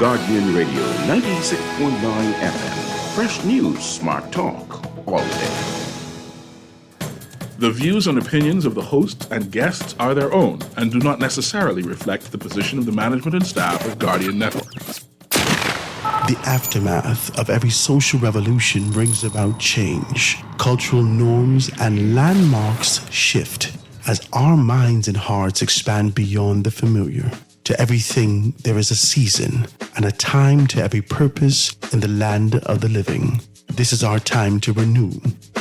Guardian Radio 96.9 FM. Fresh news, smart talk, all day. The views and opinions of the hosts and guests are their own and do not necessarily reflect the position of the management and staff of Guardian Network. The aftermath of every social revolution brings about change. Cultural norms and landmarks shift as our minds and hearts expand beyond the familiar. To everything, there is a season and a time to every purpose in the land of the living. This is our time to renew,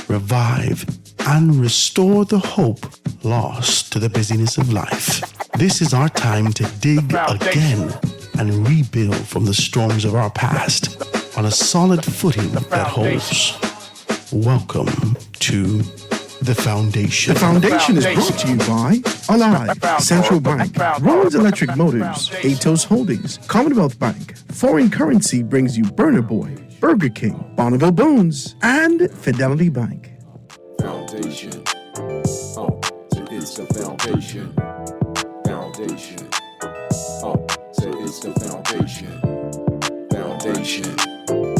revive, and restore the hope lost to the busyness of life. This is our time to dig again and rebuild from the storms of our past on a solid footing that holds. Welcome to The Foundation. The Foundation is brought to you by Alive, Central Bank, Rollins Electric Motors, Atos Holdings, Commonwealth Bank, Foreign Currency brings you Burner Boy, Burger King, Bonneville Bones, and Fidelity Bank. Foundation. Oh, so it's the foundation. Foundation. Oh, so it's the foundation. Foundation. Oh,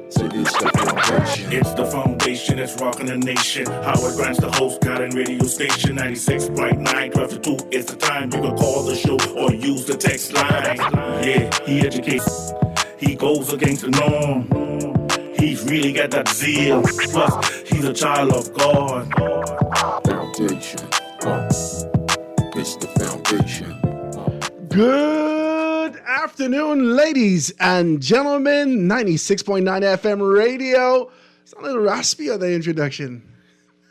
so it's the foundation. It's the foundation that's rocking the nation. Howard Grant's the host, Guardian Radio Station 96.9, 12 to 2. It's the time you can call the show or use the text line. Yeah, he educates. He goes against the norm. He's really got that zeal. Plus, he's a child of God. Foundation. It's the foundation. Good afternoon, ladies and gentlemen. 96.9 FM radio. It's a little raspy on the introduction.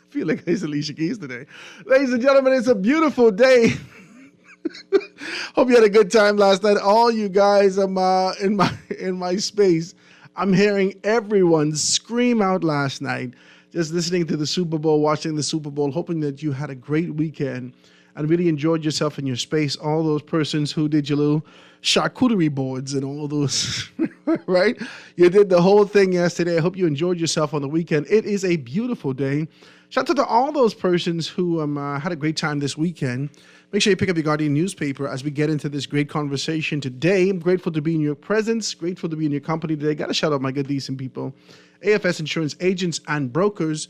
I feel like it's Alicia Keys today. Ladies and gentlemen, it's a beautiful day. Hope you had a good time last night. All you guys in my space. I'm hearing everyone scream out last night, just listening to the Super Bowl, watching the Super Bowl, hoping that you had a great weekend and really enjoyed yourself in your space. All those persons who did your little charcuterie boards and all those, right? You did the whole thing yesterday. I hope you enjoyed yourself on the weekend. It is a beautiful day. Shout out to all those persons who had a great time this weekend. Make sure you pick up your Guardian newspaper as we get into this great conversation today. I'm grateful to be in your presence, grateful to be in your company today. Got to shout out my good, decent people. AFS Insurance Agents and Brokers.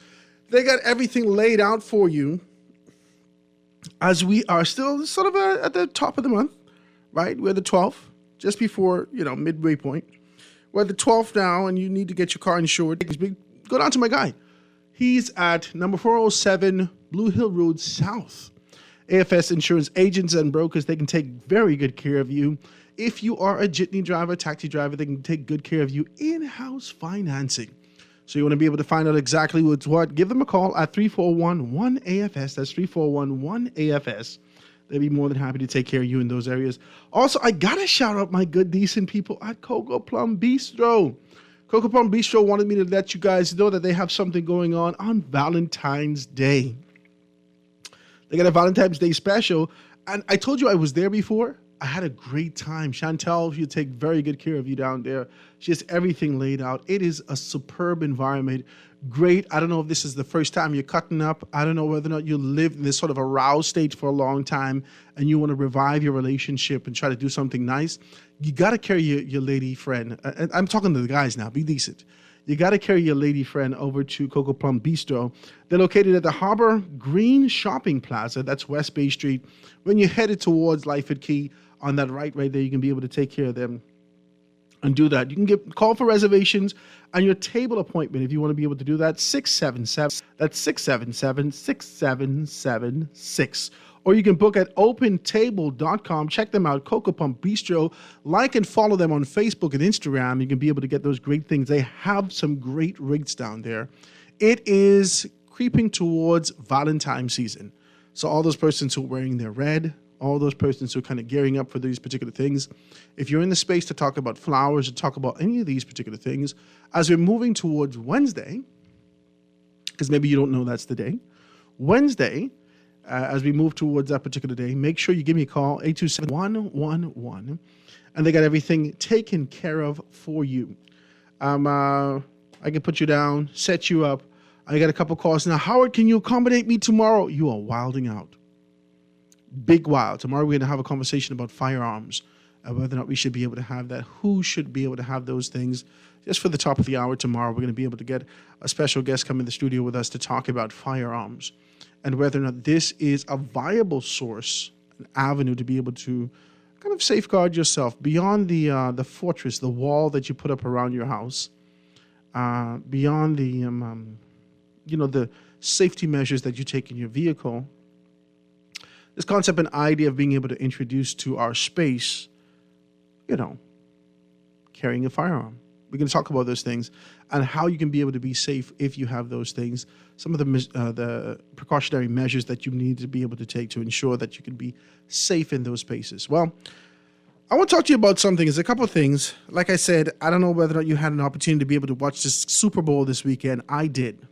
They got everything laid out for you as we are still sort of at the top of the month, right? We're the 12th, just before, midway point. We're at the 12th now, and you need to get your car insured. Go down to my guy. He's at number 407 Blue Hill Road South. AFS Insurance Agents and Brokers, they can take very good care of you. If you are a jitney driver, taxi driver, they can take good care of you. In-house financing. So you want to be able to find out exactly what's what. Give them a call at 341-1AFS. That's 341-1AFS. They'll be more than happy to take care of you in those areas. Also, I got to shout out my good, decent people at Coco Plum Bistro. Coco Plum Bistro wanted me to let you guys know that they have something going on Valentine's Day. They got a Valentine's Day special, and I told you I was there before. I had a great time. Chantel, she'll take very good care of you down there. She has everything laid out. It is a superb environment. Great. I don't know if this is the first time you're cutting up. I don't know whether or not you lived in this sort of aroused state for a long time and you want to revive your relationship and try to do something nice. You got to carry your lady friend. And I'm talking to the guys now. Be decent. You got to carry your lady friend over to Coco Plum Bistro. They're located at the Harbor Green Shopping Plaza. That's West Bay Street. When you're headed towards Lyford Key, on that right there, you can be able to take care of them and do that. You can call for reservations and your table appointment if you want to be able to do that. 677. That's 677-6776. Or you can book at opentable.com. Check them out, Coco Plum Bistro. Like and follow them on Facebook and Instagram. You can be able to get those great things. They have some great rates down there. It is creeping towards Valentine's season. So all those persons who are wearing their red, all those persons who are kind of gearing up for these particular things, if you're in the space to talk about flowers, to talk about any of these particular things, as we're moving towards Wednesday, because maybe you don't know that's the day, Wednesday, as we move towards that particular day, make sure you give me a call, 827-111, and they got everything taken care of for you. I can put you down, set you up. I got a couple calls now. Howard, can you accommodate me tomorrow? You are wilding out. Big wild. Tomorrow we're going to have a conversation about firearms. whether or not we should be able to have that, who should be able to have those things. Just for the top of the hour tomorrow, we're going to be able to get a special guest come in the studio with us to talk about firearms and whether or not this is a viable source, an avenue to be able to kind of safeguard yourself beyond the fortress, the wall that you put up around your house, beyond the safety measures that you take in your vehicle. This concept and idea of being able to introduce to our space, carrying a firearm. We're going to talk about those things and how you can be able to be safe if you have those things. Some of the precautionary measures that you need to be able to take to ensure that you can be safe in those spaces. Well, I want to talk to you about something. There's a couple of things. Like I said, I don't know whether or not you had an opportunity to be able to watch this Super Bowl this weekend. I did.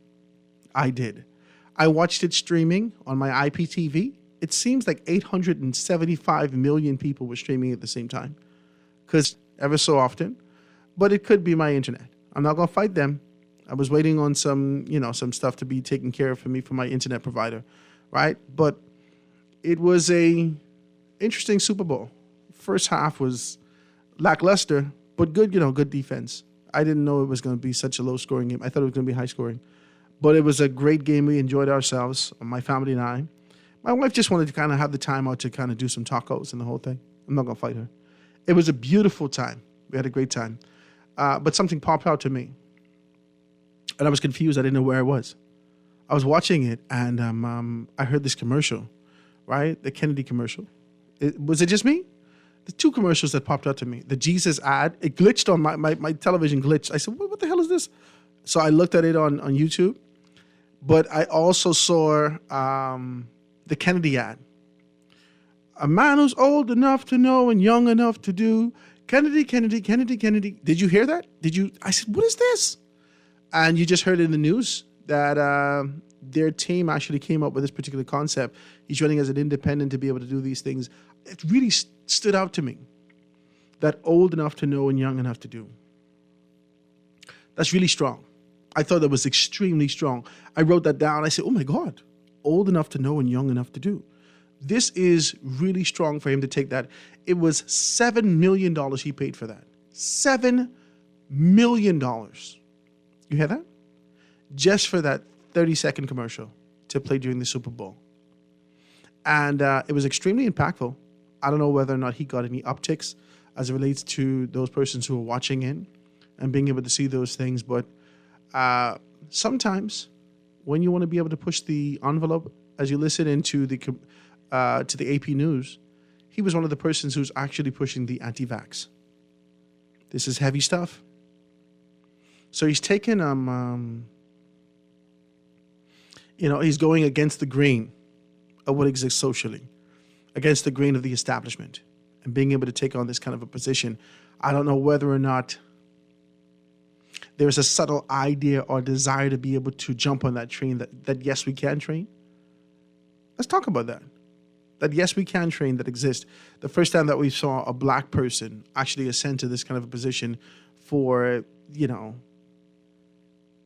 I watched it streaming on my IPTV. It seems like 875 million people were streaming at the same time. Because ever so often, but it could be my internet. I'm not going to fight them. I was waiting on some stuff to be taken care of for me from my internet provider, right? But it was a interesting Super Bowl. First half was lackluster, but good, good defense. I didn't know it was going to be such a low scoring game. I thought it was going to be high scoring, but it was a great game. We enjoyed ourselves, my family and I. My wife just wanted to kind of have the time out to kind of do some tacos and the whole thing. I'm not going to fight her. It was a beautiful time. We had a great time. But something popped out to me. And I was confused. I didn't know where I was. I was watching it, and I heard this commercial, right? The Kennedy commercial. Was it just me? The two commercials that popped out to me. The Jesus ad. It glitched on my television glitched. I said, what the hell is this? So I looked at it on YouTube. But I also saw the Kennedy ad. A man who's old enough to know and young enough to do. Kennedy, Kennedy, Kennedy, Kennedy. Did you hear that? I said, what is this? And you just heard in the news that their team actually came up with this particular concept. He's running as an independent to be able to do these things. It really stood out to me. That old enough to know and young enough to do. That's really strong. I thought that was extremely strong. I wrote that down. I said, oh my God, old enough to know and young enough to do. This is really strong for him to take that. It was $7 million he paid for that. $7 million. You hear that? Just for that 30-second commercial to play during the Super Bowl. And it was extremely impactful. I don't know whether or not he got any upticks as it relates to those persons who are watching in and being able to see those things. But sometimes when you want to be able to push the envelope, as you listen into the AP News, he was one of the persons who's actually pushing the anti-vax. This is heavy stuff. So he's taken, he's going against the grain of what exists socially, against the grain of the establishment, and being able to take on this kind of a position. I don't know whether or not there's a subtle idea or desire to be able to jump on that train that yes, we can train. Let's talk about that. That yes, we can train that exists. The first time that we saw a black person actually ascend to this kind of a position for,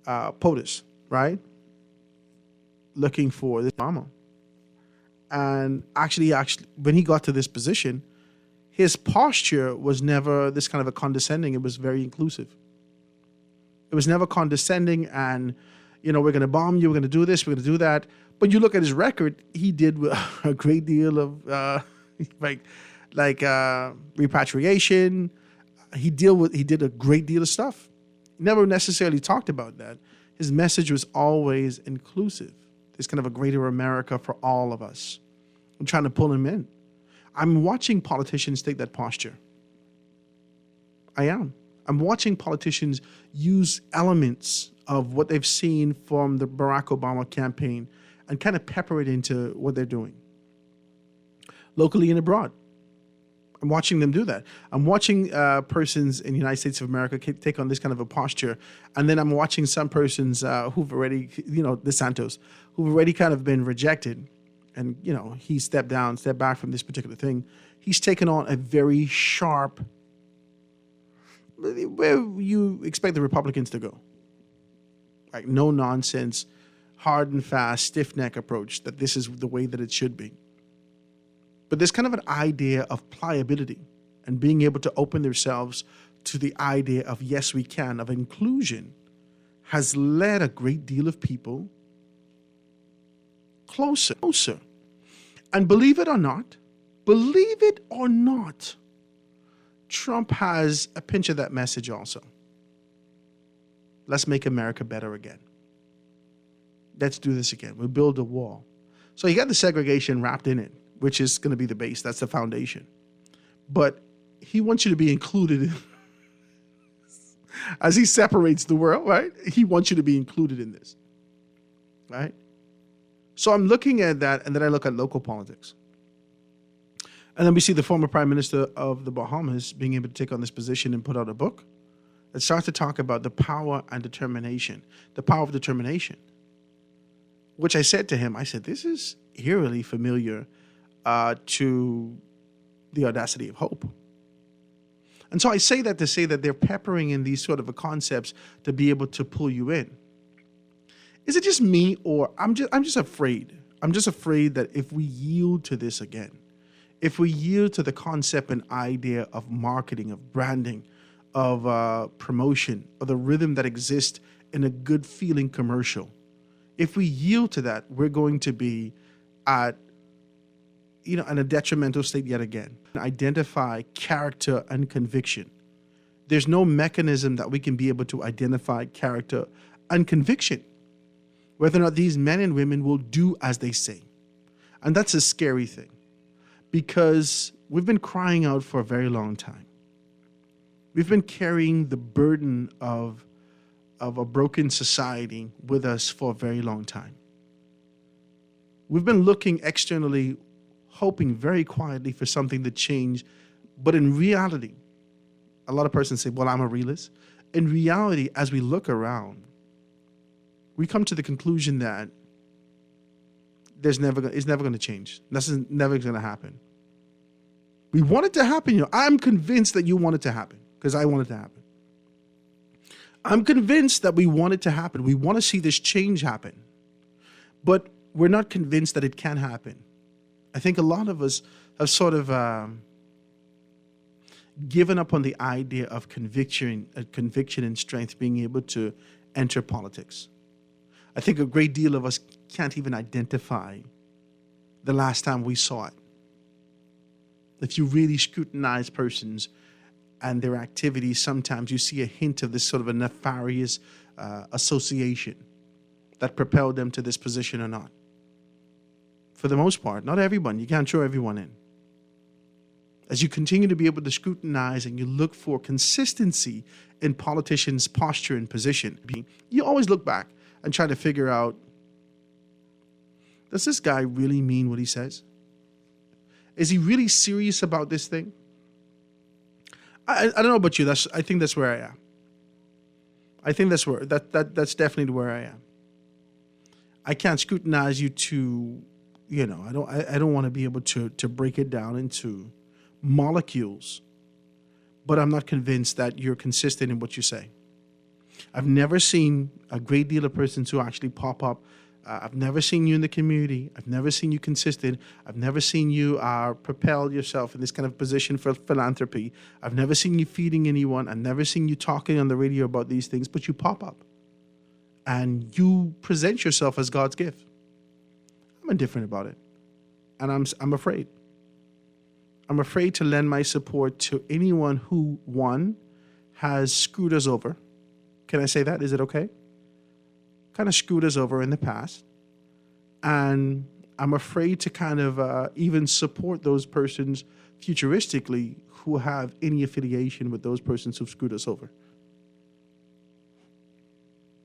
POTUS, right? Looking for this Obama. And actually, when he got to this position, his posture was never this kind of a condescending. It was very inclusive. It was never condescending and, we're going to bomb you, we're going to do this, we're going to do that. But you look at his record, he did a great deal of repatriation. He did a great deal of stuff. Never necessarily talked about that. His message was always inclusive. There's kind of a greater America for all of us. I'm trying to pull him in. I'm watching politicians take that posture. I am. I'm watching politicians use elements of what they've seen from the Barack Obama campaign and kind of pepper it into what they're doing, locally and abroad. I'm watching them do that. I'm watching persons in the United States of America take on this kind of a posture. And then I'm watching some persons who've already, DeSantis, who've already kind of been rejected. And, he stepped back from this particular thing. He's taken on a very sharp, where you expect the Republicans to go. Like no nonsense, hard and fast, stiff neck approach that this is the way that it should be. But there's kind of an idea of pliability and being able to open themselves to the idea of yes, we can, of inclusion, has led a great deal of people closer. And believe it or not, Trump has a pinch of that message also. Let's make America better again. Let's do this again. We'll build a wall. So you got the segregation wrapped in it, which is going to be the base. That's the foundation. But he wants you to be included in, as he separates the world, right? He wants you to be included in this, right? So I'm looking at that, and then I look at local politics. And then we see the former prime minister of the Bahamas being able to take on this position and put out a book that starts to talk about the power and determination, the power of determination, which I said to him, I said, this is eerily familiar to the audacity of hope. And so I say that to say that they're peppering in these sort of concepts to be able to pull you in. Is it just me, or I'm just afraid? I'm just afraid that if we yield to this again, if we yield to the concept and idea of marketing, of branding, of promotion, of the rhythm that exists in a good feeling commercial, if we yield to that, we're going to be at, in a detrimental state yet again. Identify character and conviction. There's no mechanism that we can be able to identify character and conviction, whether or not these men and women will do as they say. And that's a scary thing, because we've been crying out for a very long time. We've been carrying the burden of a broken society with us for a very long time. We've been looking externally, hoping very quietly for something to change. But in reality, a lot of persons say, well, I'm a realist. In reality, as we look around, we come to the conclusion that it's never going to change. This is never going to happen. We want it to happen. I'm convinced that you want it to happen because I want it to happen. I'm convinced that we want it to happen. We want to see this change happen. But we're not convinced that it can happen. I think a lot of us have sort of given up on the idea of conviction and strength being able to enter politics. I think a great deal of us can't even identify the last time we saw it. If you really scrutinize persons and their activities, sometimes you see a hint of this sort of a nefarious association that propelled them to this position or not. For the most part, not everyone. You can't throw everyone in. As you continue to be able to scrutinize and you look for consistency in politicians' posture and position, you always look back and try to figure out, does this guy really mean what he says? Is he really serious about this thing? I don't know about you. I think that's where I am. I think that's definitely where I am. I can't scrutinize you to, I don't want to be able to break it down into molecules, but I'm not convinced that you're consistent in what you say. I've never seen a great deal of persons who actually pop up. I've never seen you in the community. I've never seen you consistent. I've never seen you propel yourself in this kind of position for philanthropy. I've never seen you feeding anyone. I've never seen you talking on the radio about these things, but you pop up and you present yourself as God's gift. I'm indifferent about it. And I'm afraid. I'm afraid to lend my support to anyone who, one, has screwed us over. Can I say that? Is it okay? Kind of screwed us over in the past. And I'm afraid to kind of even support those persons futuristically who have any affiliation with those persons who've screwed us over.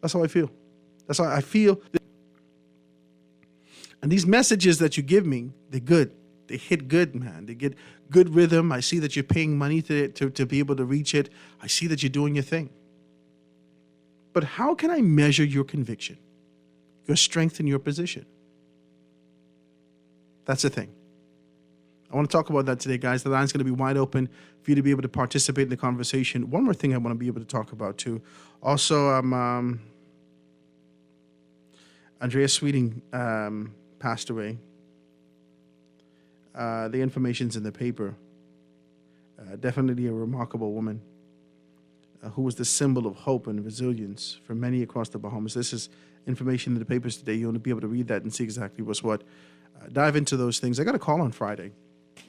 That's how I feel. That's how I feel. And these messages that you give me, they're good. They hit good, man. They get good rhythm. I see that you're paying money to be able to reach it. I see that you're doing your thing. But how can I measure your conviction, your strength in your position? That's the thing. I want to talk about that today, guys. The line's going to be wide open for you to be able to participate in the conversation. One more thing I want to be able to talk about, too. Also, Andrea Sweeting passed away. The information's in the paper. Definitely a remarkable woman who was the symbol of hope and resilience for many across the Bahamas. This is information in the papers today. You'll be able to read that and see exactly what's what. Dive into those things. I got a call on Friday.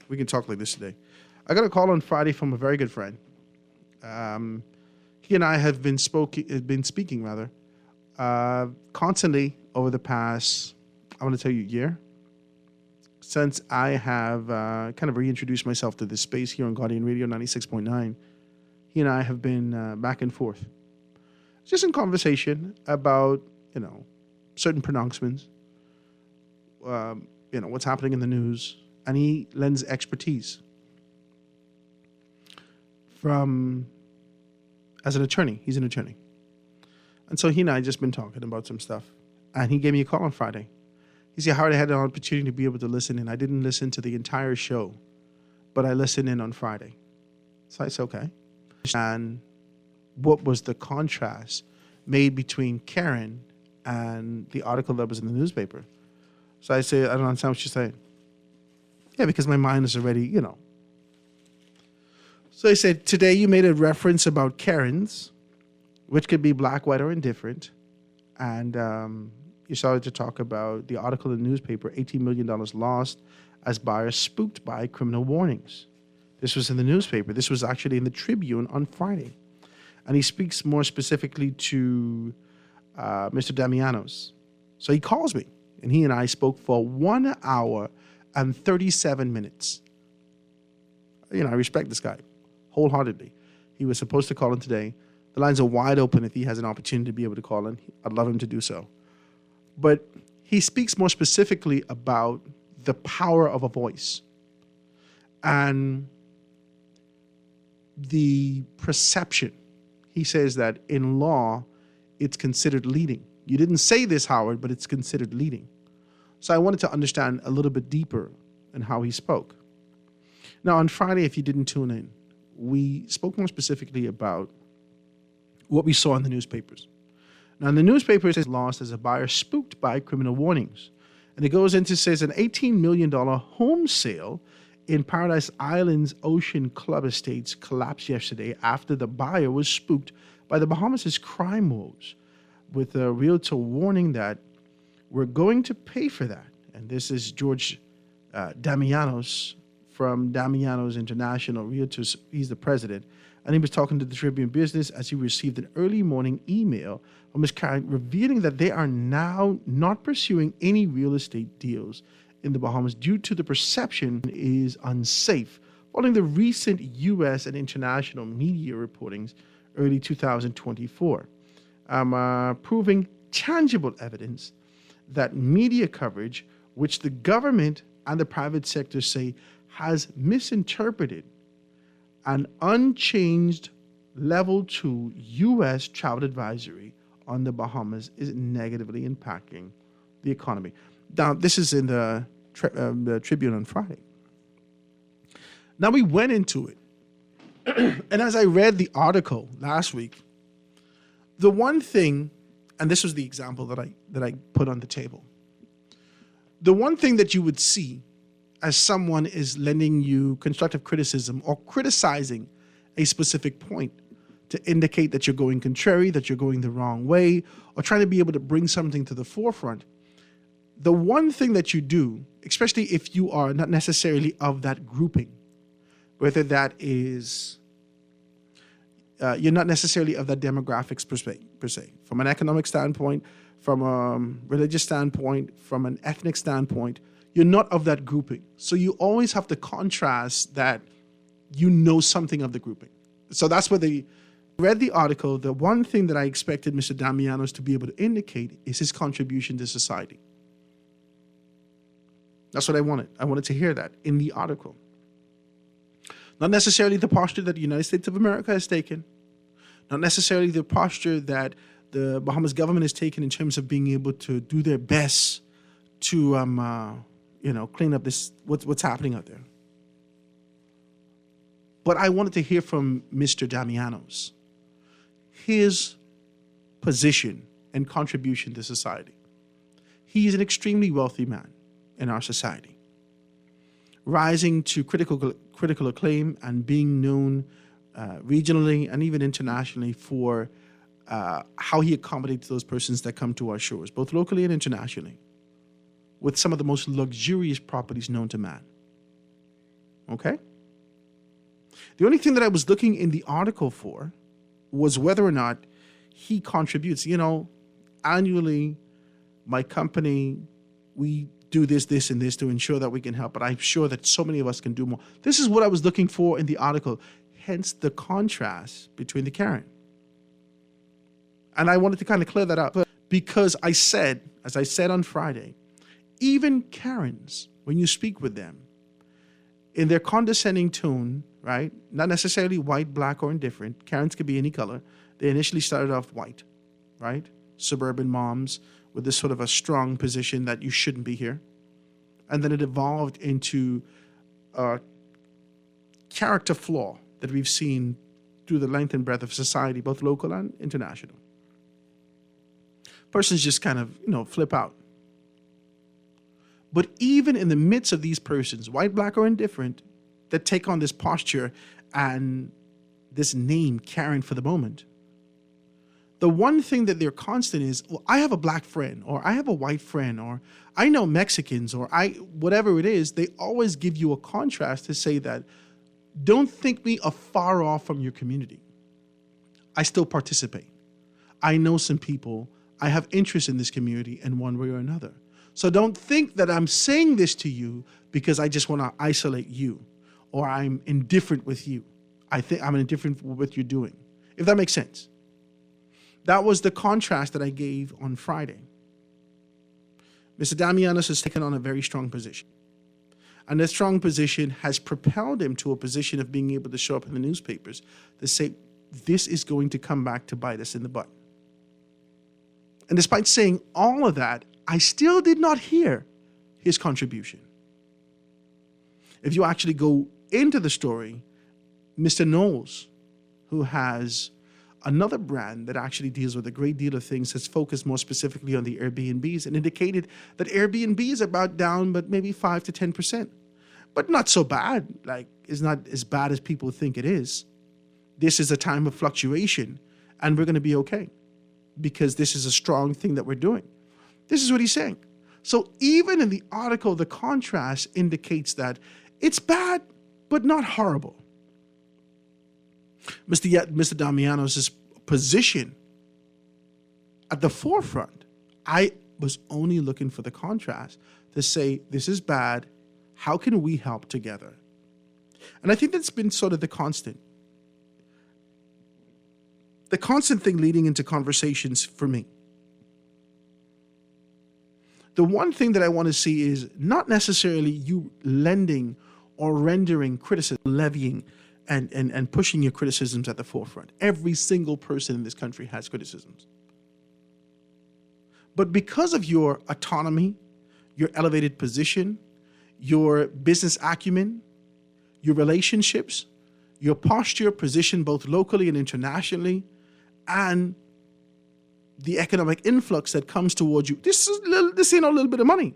We can talk like this today. I got a call on Friday from a very good friend. He and I have been speaking constantly over the past, I want to tell you, year, since I have kind of reintroduced myself to this space here on Guardian Radio 96.9. He and I have been back and forth, just in conversation about, certain pronouncements, what's happening in the news, and he lends expertise as an attorney. He's an attorney. And so he and I just been talking about some stuff, and he gave me a call on Friday. He said, Howard, I had an opportunity to be able to listen in. I didn't listen to the entire show, but I listened in on Friday. So I said, okay. And what was the contrast made between Karen and the article that was in the newspaper? So I said, I don't understand what you're saying. Yeah, because my mind is already, So I said, today you made a reference about Karens, which could be black, white, or indifferent. And you started to talk about the article in the newspaper, $18 million lost as buyers spooked by criminal warnings. This was in the newspaper. This was actually in the Tribune on Friday. And he speaks more specifically to Mr. Damianos. So he calls me, and he and I spoke for 1 hour and 37 minutes. I respect this guy wholeheartedly. He was supposed to call in today. The lines are wide open if he has an opportunity to be able to call in. I'd love him to do so. But he speaks more specifically about the power of a voice and the perception. He says that in law, it's considered leading. You didn't say this, Howard, but it's considered leading. So I wanted to understand a little bit deeper in how he spoke. Now, on Friday, if you didn't tune in, we spoke more specifically about what we saw in the newspapers. Now, in the newspapers, it's lost as a buyer spooked by criminal warnings. And it goes into, says, an $18 million home sale in Paradise Island's Ocean Club Estates collapsed yesterday after the buyer was spooked by the Bahamas' crime woes, with a realtor warning that we're going to pay for that. And this is George Damianos from Damianos International Realtors. He's the president. And he was talking to the Tribune Business as he received an early morning email from his client revealing that they are now not pursuing any real estate deals in the Bahamas due to the perception is unsafe, following the recent U.S. and international media reportings early 2024, proving tangible evidence that media coverage, which the government and the private sector say has misinterpreted an unchanged level 2 U.S. travel advisory on the Bahamas, is negatively impacting the economy. Now, this is in the Tribune on Friday. Now, we went into it. And as I read the article last week, the one thing, and this was the example that I put on the table, the one thing that you would see as someone is lending you constructive criticism or criticizing a specific point to indicate that you're going contrary, that you're going the wrong way, or trying to be able to bring something to the forefront, the one thing that you do, especially if you are not necessarily of that grouping, whether that is, you're not necessarily of that demographics per se, from an economic standpoint, from a religious standpoint, from an ethnic standpoint, you're not of that grouping. So you always have to contrast that you know something of the grouping. So that's where they read the article. The one thing that I expected Mr. Damianos to be able to indicate is his contribution to society. That's what I wanted. I wanted to hear that in the article. Not necessarily the posture that the United States of America has taken, not necessarily the posture that the Bahamas government has taken in terms of being able to do their best to, clean up this what's happening out there. But I wanted to hear from Mr. Damianos, his position and contribution to society. He is an extremely wealthy man in our society, rising to critical critical acclaim and being known regionally and even internationally for how he accommodates those persons that come to our shores, both locally and internationally, with some of the most luxurious properties known to man. Okay? The only thing that I was looking in the article for was whether or not he contributes. Annually, my company, we do this, this, and this to ensure that we can help, but I'm sure that so many of us can do more. This is what I was looking for in the article, hence the contrast between the Karen. And I wanted to kind of clear that up because I said, as I said on Friday, even Karens, when you speak with them, in their condescending tone, right? Not necessarily white, black, or indifferent. Karens could be any color. They initially started off white, right? Suburban moms with this sort of a strong position that you shouldn't be here. And then it evolved into a character flaw that we've seen through the length and breadth of society, both local and international. Persons just kind of, flip out. But even in the midst of these persons, white, black, or indifferent, that take on this posture and this name, Karen, for the moment, the one thing that they're constant is, well, I have a black friend, or I have a white friend, or I know Mexicans, or whatever it is. They always give you a contrast to say that, don't think me afar off from your community. I still participate. I know some people. I have interest in this community in one way or another. So don't think that I'm saying this to you because I just want to isolate you or I'm indifferent with you. I think I'm indifferent with what you're doing, if that makes sense. That was the contrast that I gave on Friday. Mr. Damianos has taken on a very strong position. And that strong position has propelled him to a position of being able to show up in the newspapers to say, this is going to come back to bite us in the butt. And despite saying all of that, I still did not hear his contribution. If you actually go into the story, Mr. Knowles, who has another brand that actually deals with a great deal of things, has focused more specifically on the Airbnbs and indicated that Airbnb is about down, but maybe 5 to 10%. But not so bad. Like, it's not as bad as people think it is. This is a time of fluctuation, and we're going to be okay because this is a strong thing that we're doing. This is what he's saying. So even in the article, the contrast indicates that it's bad, but not horrible. Mr. Damianos' position at the forefront, I was only looking for the contrast to say, this is bad. How can we help together? And I think that's been sort of the constant. The constant thing leading into conversations for me. The one thing that I want to see is not necessarily you lending or rendering criticism, levying and pushing your criticisms at the forefront. Every single person in this country has criticisms. But because of your autonomy, your elevated position, your business acumen, your relationships, your posture, position both locally and internationally, and the economic influx that comes towards you. This ain't a little bit of money.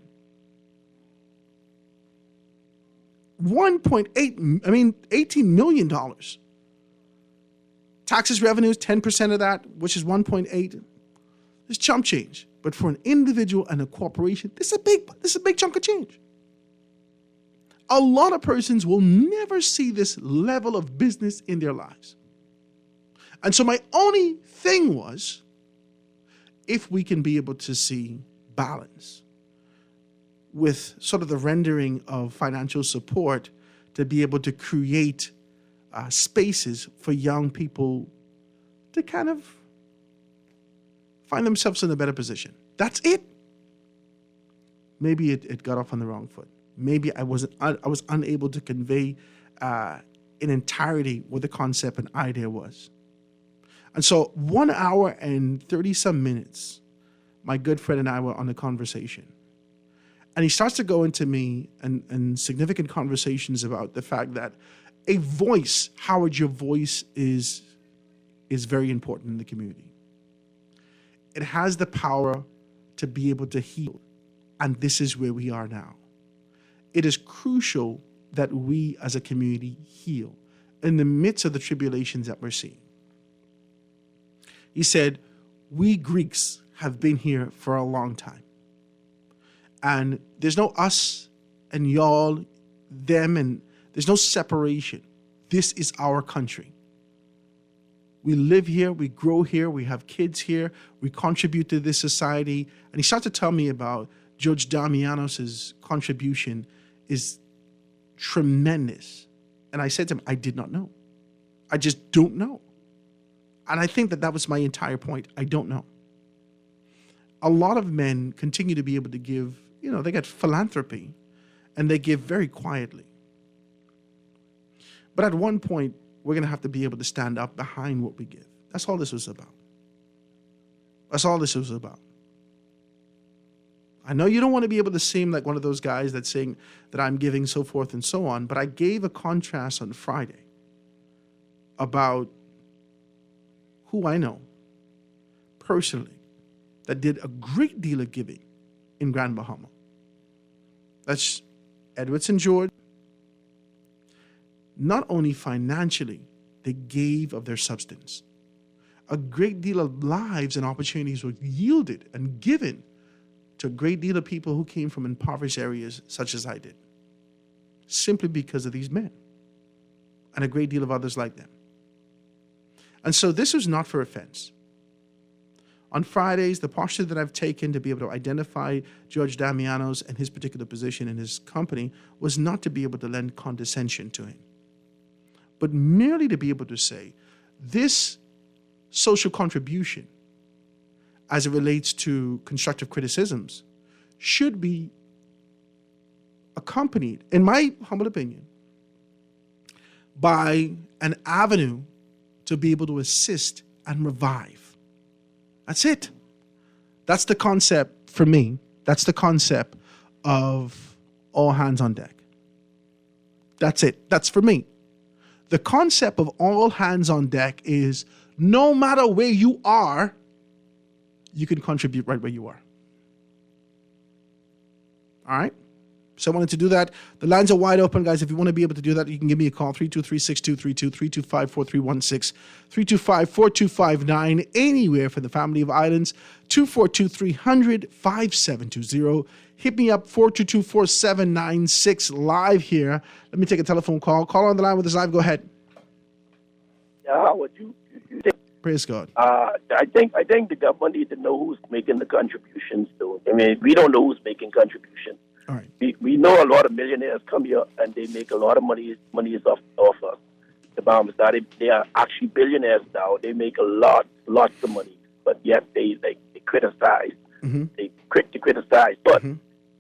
$18 million. Taxes, revenues, 10% of that, which is 1.8. It's chump change. But for an individual and a corporation, this is a big chunk of change. A lot of persons will never see this level of business in their lives. And so my only thing was, if we can be able to see balance with sort of the rendering of financial support to be able to create spaces for young people to kind of find themselves in a better position. That's it. Maybe it got off on the wrong foot. Maybe I was unable to convey in entirety what the concept and idea was. And so 1 hour and 30 some minutes, my good friend and I were on a conversation. And he starts to go into me and significant conversations about the fact that a voice, Howard, your voice is very important in the community. It has the power to be able to heal. And this is where we are now. It is crucial that we as a community heal in the midst of the tribulations that we're seeing. He said, we Greeks have been here for a long time. And there's no us and y'all, them, and there's no separation. This is our country. We live here, we grow here, we have kids here, we contribute to this society. And he started to tell me about George Damianos' contribution is tremendous. And I said to him, I did not know. I just don't know. And I think that that was my entire point. I don't know. A lot of men continue to be able to give, they get philanthropy and they give very quietly. But at one point, we're going to have to be able to stand up behind what we give. That's all this was about. That's all this was about. I know you don't want to be able to seem like one of those guys that's saying that I'm giving, so forth and so on, but I gave a contrast on Friday about who I know personally that did a great deal of giving in Grand Bahama. That's Edward St. George. Not only financially, they gave of their substance. A great deal of lives and opportunities were yielded and given to a great deal of people who came from impoverished areas such as I did, simply because of these men and a great deal of others like them. And so this was not for offense. On Fridays, the posture that I've taken to be able to identify George Damianos and his particular position in his company was not to be able to lend condescension to him, but merely to be able to say, this social contribution, as it relates to constructive criticisms, should be accompanied, in my humble opinion, by an avenue to be able to assist and revive. That's it. That's the concept for me. That's the concept of all hands on deck. That's it. That's for me. The concept of all hands on deck is no matter where you are, you can contribute right where you are. All right? So I wanted to do that. The lines are wide open, guys. If you want to be able to do that, you can give me a call, 323-6232, 325-4316, 325-4259, anywhere from the family of islands, 242-300-5720. Hit me up, 422-4796, live here. Let me take a telephone call. Call on the line with us live. Go ahead. Yeah, how would you Praise God. I think the government needs to know who's making the contributions, though. I mean, we don't know who's making contributions. All right. We know a lot of millionaires come here and they make a lot of money is off us. The Bahamas, they are actually billionaires now. They make lots of money, but yet they criticize. Mm-hmm. They quick to criticize. But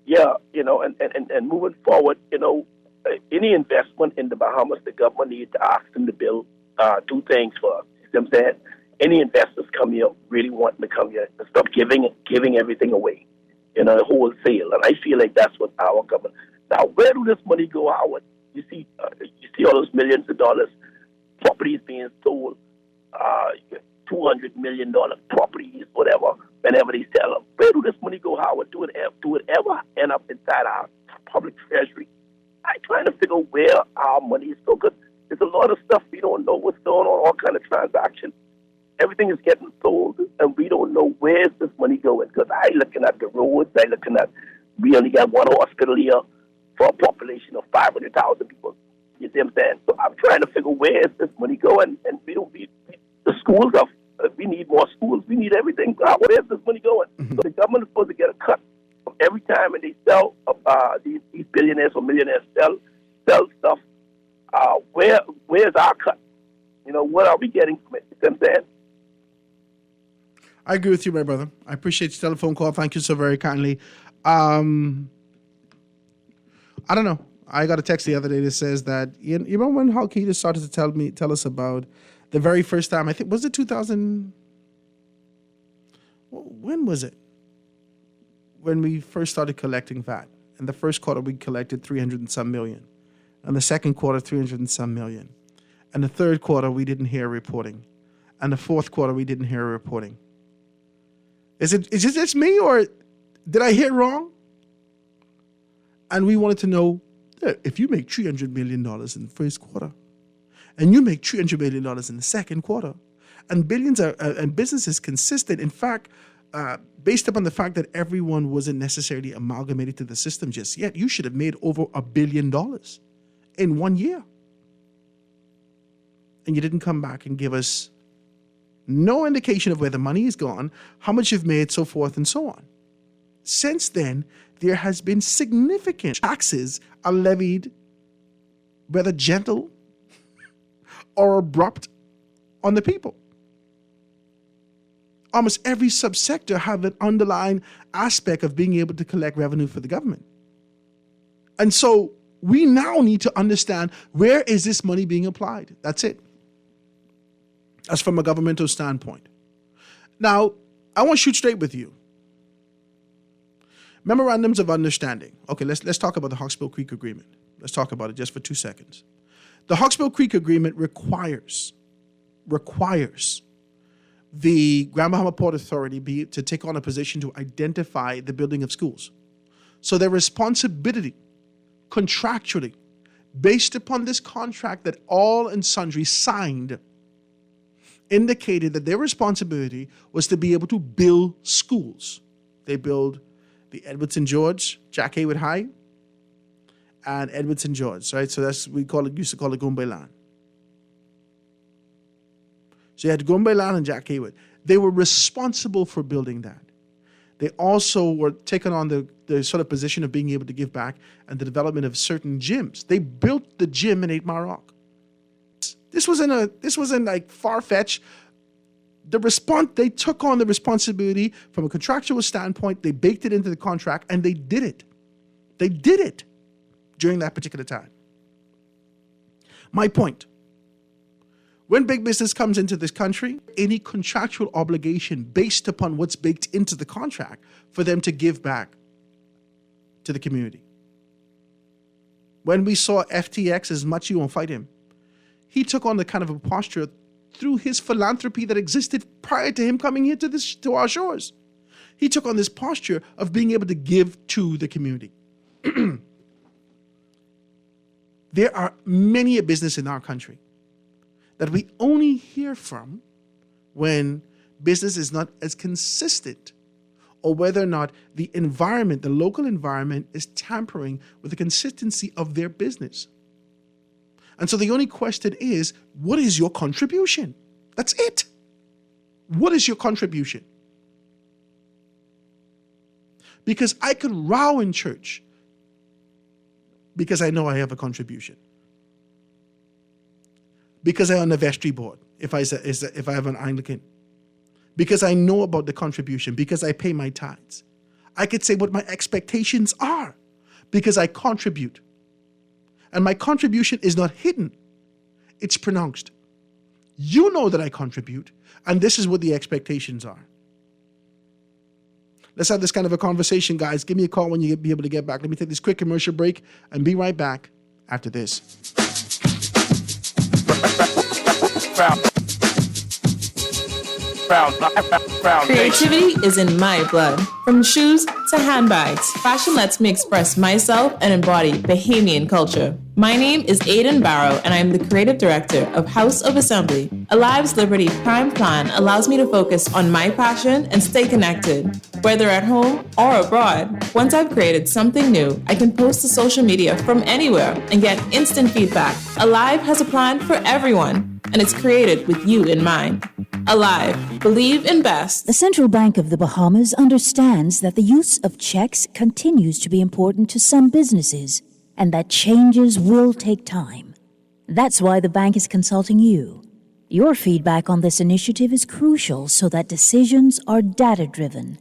yeah, and moving forward, any investment in the Bahamas, the government needs to ask them to build two things for us. You know what I'm saying? Any investors come here really wanting to come here and stop giving everything away, wholesale. And I feel like that's what our government. Now, where do this money go, Howard? You see all those millions of dollars, properties being sold, $200 million properties, whatever, whenever they sell them. Where do this money go, Howard? Do it ever end up inside our public treasury? I'm trying to figure where our money is going. There's a lot of stuff we don't know what's going on, all kind of transactions. Everything is getting sold, and we don't know where's this money going. Because I looking at the roads, we only got one hospital here for a population of 500,000 people. You see what I'm saying? So I'm trying to figure where is this money going, and the schools we need more schools, we need everything. Where is this money going? So the government is supposed to get a cut from every time when they sell these billionaires or millionaires sell stuff. Where's our cut? What are we getting from it? You see what I'm saying? I agree with you, my brother. I appreciate your telephone call. Thank you so very kindly. I don't know. I got a text the other day that says that, you remember when Halkita started to tell us about the very first time, I think, was it 2000? When was it? When we first started collecting VAT. In the first quarter, we collected 300 and some million. And the second quarter, 300 and some million. And the third quarter, we didn't hear reporting. And the fourth quarter, we didn't hear reporting. Is it just me, or did I hear wrong? And we wanted to know if you make $300 million in the first quarter, and you make $300 million in the second quarter, and billions and business is consistent. In fact, based upon the fact that everyone wasn't necessarily amalgamated to the system just yet, you should have made over $1 billion in 1 year. And you didn't come back and give us no indication of where the money is gone, how much you've made, so forth and so on. Since then, there has been significant taxes are levied, whether gentle or abrupt, on the people. Almost every subsector have an underlying aspect of being able to collect revenue for the government. And so we now need to understand, where is this money being applied? That's it. That's from a governmental standpoint. Now, I want to shoot straight with you. Memorandums of understanding. Okay, let's talk about the Hawkesbury Creek Agreement. Let's talk about it just for 2 seconds. The Hawkesbury Creek Agreement requires the Grand Bahama Port Authority to take on a position to identify the building of schools. So their responsibility, contractually, based upon this contract that all and sundry signed, indicated that their responsibility was to be able to build schools. They build the Edward St. George, Jack Haywood High, and Edward St. George, right? So that's, used to call it Goombay Land. So you had Goombay Land and Jack Haywood. They were responsible for building that. They also were taking on the sort of position of being able to give back and the development of certain gyms. They built the gym in 8 Mile Rock. This wasn't like far-fetched. They took on the responsibility from a contractual standpoint. They baked it into the contract, and they did it. They did it during that particular time. My point, when big business comes into this country, any contractual obligation based upon what's baked into the contract for them to give back to the community. When we saw FTX, as much you won't fight him, he took on the kind of a posture through his philanthropy that existed prior to him coming here to our shores. He took on this posture of being able to give to the community. There are many a business in our country that we only hear from when business is not as consistent, or whether or not the environment, the local environment, is tampering with the consistency of their business. And so the only question is, what is your contribution? That's it. What is your contribution? Because I could row in church because I know I have a contribution. Because I'm on the vestry board, if I have an Anglican. Because I know about the contribution, because I pay my tithes. I could say what my expectations are because I contribute. And my contribution is not hidden. It's pronounced. You know that I contribute, and this is what the expectations are. Let's have this kind of a conversation, guys. Give me a call when you be able to get back. Let me take this quick commercial break and be right back after this. Creativity is in my blood. From shoes to handbags, fashion lets me express myself and embody Bahamian culture. My name is Aidan Barrow, and I am the creative director of House of Assembly. Alive's Liberty Prime Plan allows me to focus on my passion and stay connected, whether at home or abroad. Once I've created something new, I can post to social media from anywhere and get instant feedback. Alive has a plan for everyone, and it's created with you in mind. Alive. Believe in best. The Central Bank of the Bahamas understands that the use of checks continues to be important to some businesses, and that changes will take time. That's why the bank is consulting you. Your feedback on this initiative is crucial so that decisions are data-driven.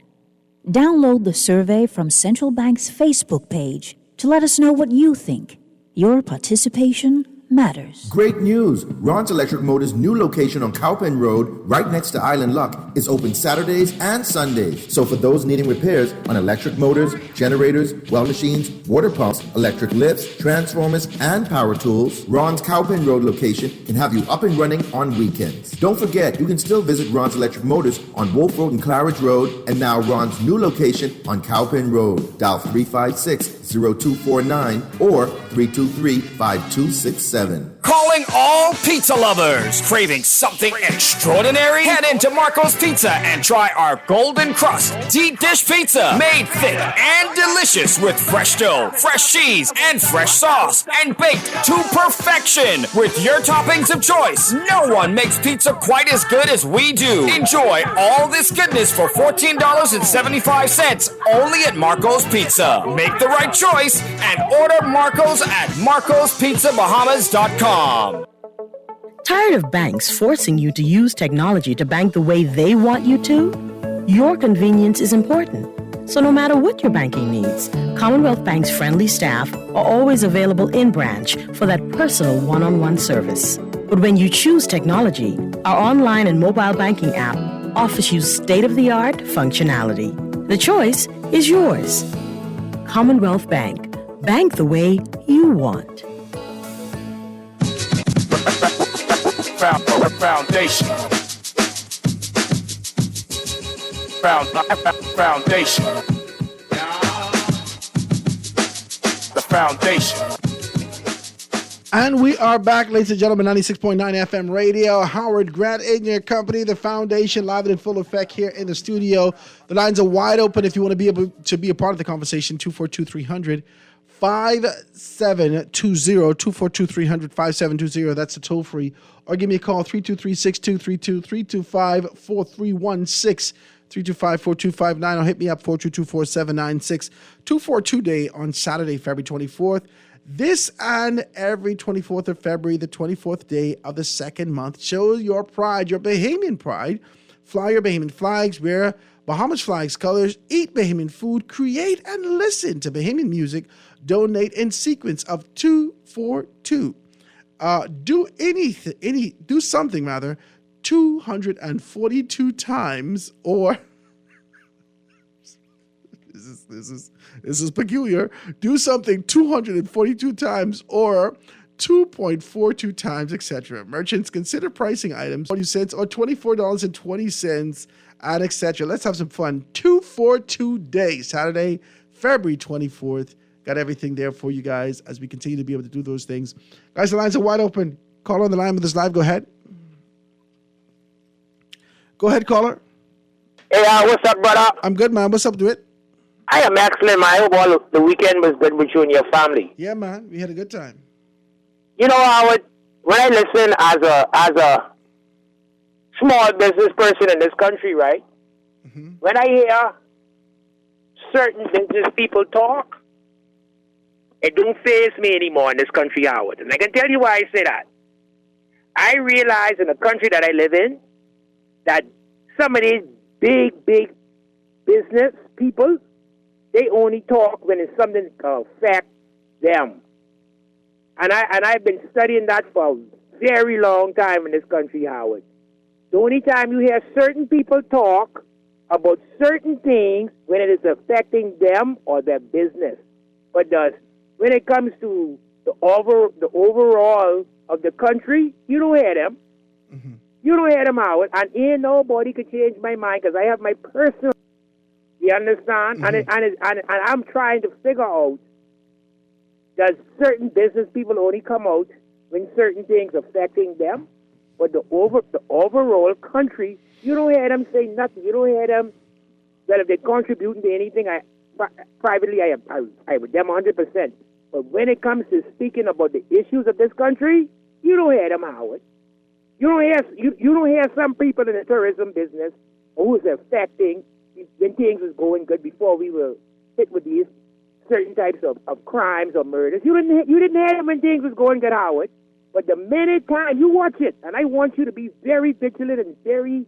Download the survey from Central Bank's Facebook page to let us know what you think. Your participation matters. Great news! Ron's Electric Motors' new location on Cowpen Road, right next to Island Luck, is open Saturdays and Sundays. So for those needing repairs on electric motors, generators, well machines, water pumps, electric lifts, transformers, and power tools, Ron's Cowpen Road location can have you up and running on weekends. Don't forget, you can still visit Ron's Electric Motors on Wolf Road and Claridge Road, and now Ron's new location on Cowpen Road. Dial 356 888-246-0249 or 323-5267. Calling all pizza lovers. Craving something extraordinary? Head into Marco's Pizza and try our golden crust deep dish pizza. Made thick and delicious with fresh dough, fresh cheese, and fresh sauce. And baked to perfection with your toppings of choice. No one makes pizza quite as good as we do. Enjoy all this goodness for $14.75 only at Marco's Pizza. Make the right choice and order Marco's at marcospizzabahamas.com. Tired of banks forcing you to use technology to bank the way they want you to? Your convenience is important. So no matter what your banking needs, Commonwealth Bank's friendly staff are always available in branch for that personal one-on-one service. But when you choose technology, our online and mobile banking app offers you state-of-the-art functionality. The choice is yours. Commonwealth Bank. Bank the way you want. Foundation. Foundation. The foundation. And we are back, ladies and gentlemen, 96.9 FM radio. Howard Grant in your company, the foundation, live and in full effect here in the studio. The lines are wide open if you want to be able to be a part of the conversation. 242-300. 5720 242-300 5720. That's the toll free. Or give me a call 323-6232 325-4316 325-4259 or hit me up 422-4796 242 day on Saturday, February 24th. This and every 24th of February, the 24th day of the second month. Show your pride, your Bahamian pride. Fly your Bahamian flags, wear Bahamas flags colors, eat Bahamian food, create and listen to Bahamian music. Donate in sequence of 242. Do something 242 times, or this is peculiar. Do something 242 times or 2.42 times, etc. Merchants consider pricing items 40 cents or $24.20 and etc. Let's have some fun. 242 days, Saturday, February 24th. Got everything there for you guys as we continue to be able to do those things. Guys, the lines are wide open. Call on the line with us live. Go ahead. Go ahead, caller. Hey, what's up, brother? I'm good, man. What's up, do it? I am excellent, man. I hope all the weekend was good with you and your family. Yeah, man. We had a good time. You know, Howard, when I listen as a small business person in this country, right? Mm-hmm. When I hear certain business people talk, it don't faze me anymore in this country, Howard. And I can tell you why I say that. I realize in the country that I live in that some of these big business people, they only talk when it's something to affect them. And I've been studying that for a very long time in this country, Howard. The only time you hear certain people talk about certain things when it is affecting them or their business. But when it comes to the overall of the country, you don't hear them. Mm-hmm. You don't hear them, Howard. And ain't nobody could change my mind because I have my personal. You understand? Mm-hmm. And I'm trying to figure out, does certain business people only come out when certain things affecting them? But the overall country, you don't hear them say nothing. You don't hear them. Well, if they're contributing to anything, privately, I would them 100%. But when it comes to speaking about the issues of this country, you don't hear them, Howard. You don't hear some people in the tourism business who's affecting when things was going good before we were hit with these certain types of crimes or murders. You didn't hear them when things was going good, Howard. But the minute time you watch it, and I want you to be very vigilant and very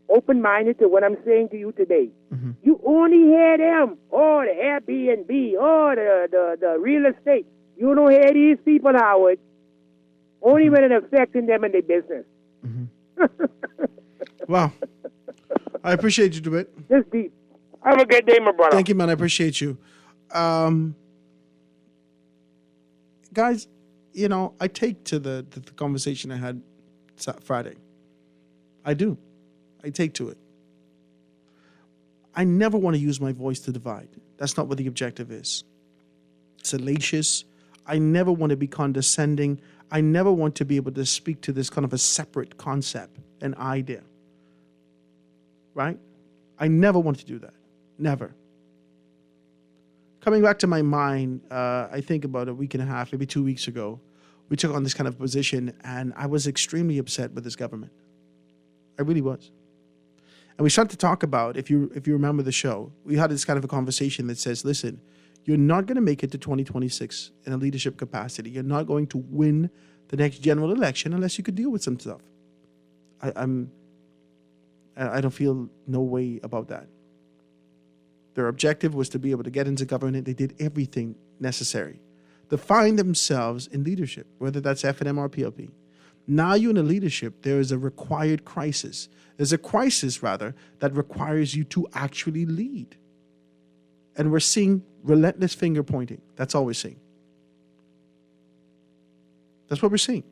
open-minded to what I'm saying to you today. Mm-hmm. You only hear them, or the Airbnb, or the real estate. You don't hear these people, Howard. Only when it's affecting them and their business. Mm-hmm. Wow. I appreciate you, DeWitt. Just deep. Have a good day, my brother. Thank you, man. I appreciate you. Guys, you know, I take to the conversation I had Friday. I do. I take to it. I never want to use my voice to divide. That's not what the objective is. salacious. I never want to be condescending. I never want to be able to speak to this kind of a separate concept, an idea. Right? I never want to do that. Never. Coming back to my mind, I think about a week and a half, maybe 2 weeks ago, we took on this kind of position, and I was extremely upset with this government. I really was. And we started to talk about, if you remember the show, we had this kind of a conversation that says, listen, you're not going to make it to 2026 in a leadership capacity. You're not going to win the next general election unless you could deal with some stuff. I don't feel no way about that. Their objective was to be able to get into government. They did everything necessary to find themselves in leadership, whether that's FNM or PLP. Now you're in a leadership, there is a required crisis. There's a crisis, rather, that requires you to actually lead. And we're seeing relentless finger pointing. That's all we're seeing. That's what we're seeing.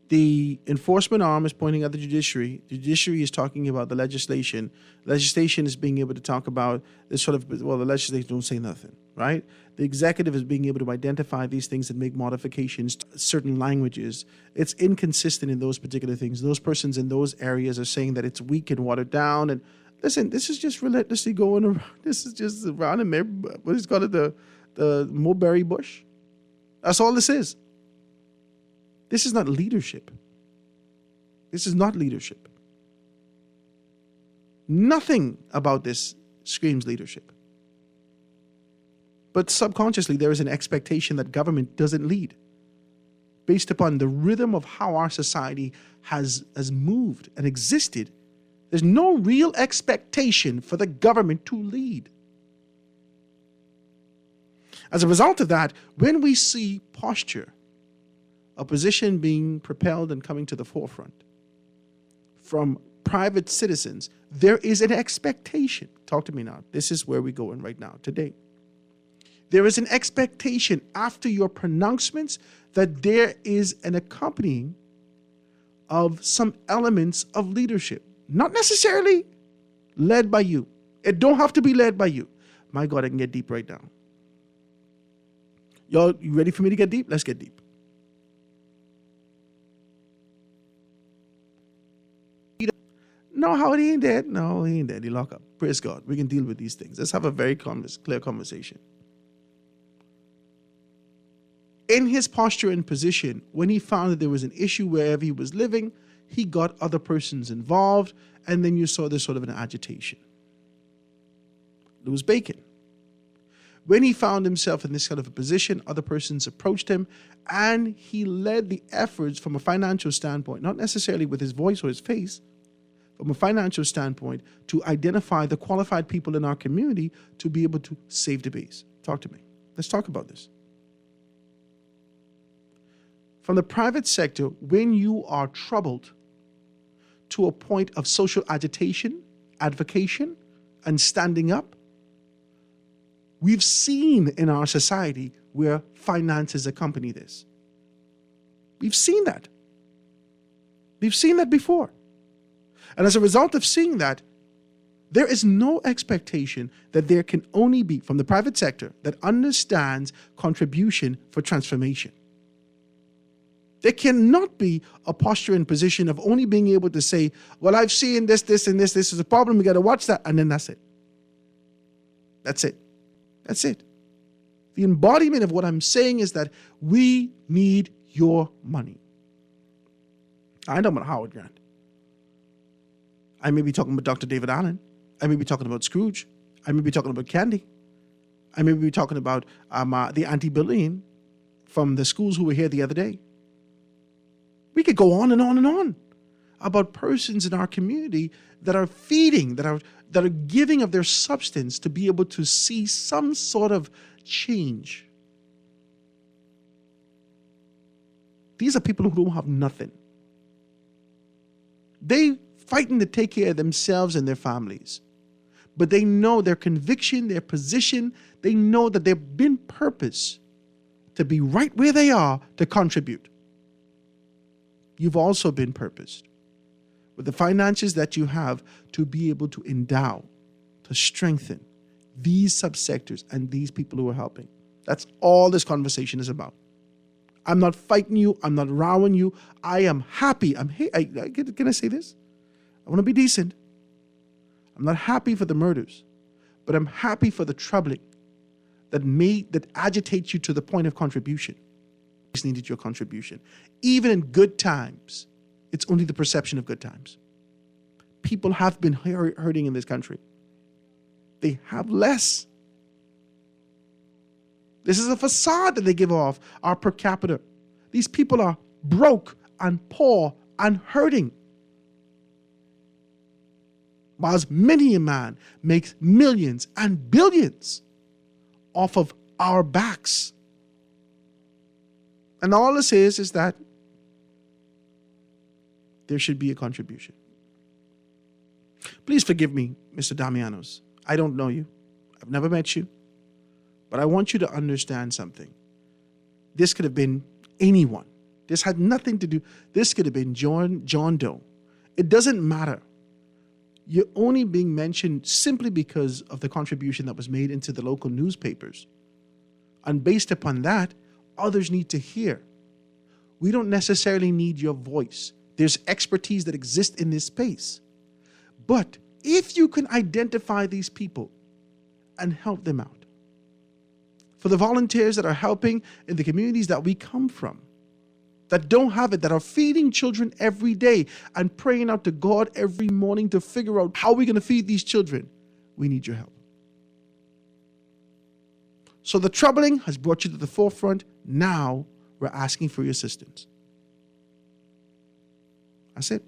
The enforcement arm is pointing at the judiciary. The judiciary is talking about the legislation. Legislation is being able to talk about this sort of, well, the legislation don't say nothing, right? The executive is being able to identify these things and make modifications to certain languages. It's inconsistent in those particular things. Those persons in those areas are saying that it's weak and watered down. And listen, this is just relentlessly going around. This is just around what is called the mulberry bush. That's all this is. This is not leadership. This is not leadership. Nothing about this screams leadership. But subconsciously, there is an expectation that government doesn't lead based upon the rhythm of how our society has moved and existed. There's no real expectation for the government to lead. As a result of that, when we see posture, a position being propelled and coming to the forefront from private citizens, there is an expectation. Talk to me now. This is where we're going right now, today. There is an expectation after your pronouncements that there is an accompanying of some elements of leadership. Not necessarily led by you. It don't have to be led by you. My God, I can get deep right now. Y'all, you ready for me to get deep? Let's get deep. No, Howard, he ain't dead. No, he ain't dead. He locked up. Praise God. We can deal with these things. Let's have a very clear conversation. In his posture and position, when he found that there was an issue wherever he was living, he got other persons involved, and then you saw this sort of an agitation. Louis Bacon. When he found himself in this kind of a position, other persons approached him, and he led the efforts from a financial standpoint, not necessarily with his voice or his face, from a financial standpoint, to identify the qualified people in our community to be able to save the base. Talk to me. Let's talk about this. From the private sector, when you are troubled to a point of social agitation, advocation, and standing up, we've seen in our society where finances accompany this. We've seen that. We've seen that before. And as a result of seeing that, there is no expectation that there can only be, from the private sector, that understands contribution for transformation. There cannot be a posture and position of only being able to say, well, I've seen this, and this is a problem, we got to watch that, and then that's it. That's it. That's it. The embodiment of what I'm saying is that we need your money. I know about Howard Grant. I may be talking about Dr. David Allen. I may be talking about Scrooge. I may be talking about Candy. I may be talking about the anti-bullying from the schools who were here the other day. We could go on and on and on about persons in our community that are feeding, that are giving of their substance to be able to see some sort of change. These are people who don't have nothing. They fighting to take care of themselves and their families. But they know their conviction, their position, they know that they've been purposed to be right where they are to contribute. You've also been purposed with the finances that you have to be able to endow, to strengthen, these subsectors and these people who are helping. That's all this conversation is about. I'm not fighting you. I'm not rowing you. I am happy. Can I say this? I want to be decent. I'm not happy for the murders, but I'm happy for the troubling that agitates you to the point of contribution. Just needed your contribution. Even in good times, it's only the perception of good times. People have been hurting in this country. They have less. This is a facade that they give off, our per capita. These people are broke and poor and hurting. Whilst many a man makes millions and billions off of our backs. And all this is that there should be a contribution. Please forgive me, Mr. Damianos. I don't know you. I've never met you. But I want you to understand something. This could have been anyone. This had nothing to do. This could have been John Doe. It doesn't matter. You're only being mentioned simply because of the contribution that was made into the local newspapers. And based upon that, others need to hear. We don't necessarily need your voice. There's expertise that exists in this space. But if you can identify these people and help them out, for the volunteers that are helping in the communities that we come from, that don't have it, that are feeding children every day and praying out to God every morning to figure out how we're going to feed these children, we need your help. So the troubling has brought you to the forefront. Now we're asking for your assistance. That's it.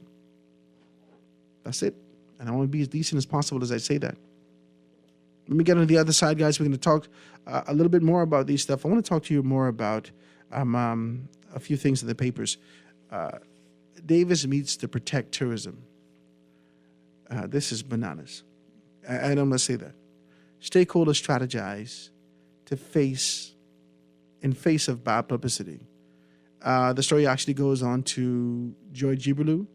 That's it. And I want to be as decent as possible as I say that. Let me get on the other side, guys. We're going to talk a little bit more about these stuff. I want to talk to you more about a few things in the papers. Davis meets to protect tourism. This is bananas. And I'm going to say that. Stakeholders strategize to face of bad publicity. The story actually goes on to Joy Jibrelu,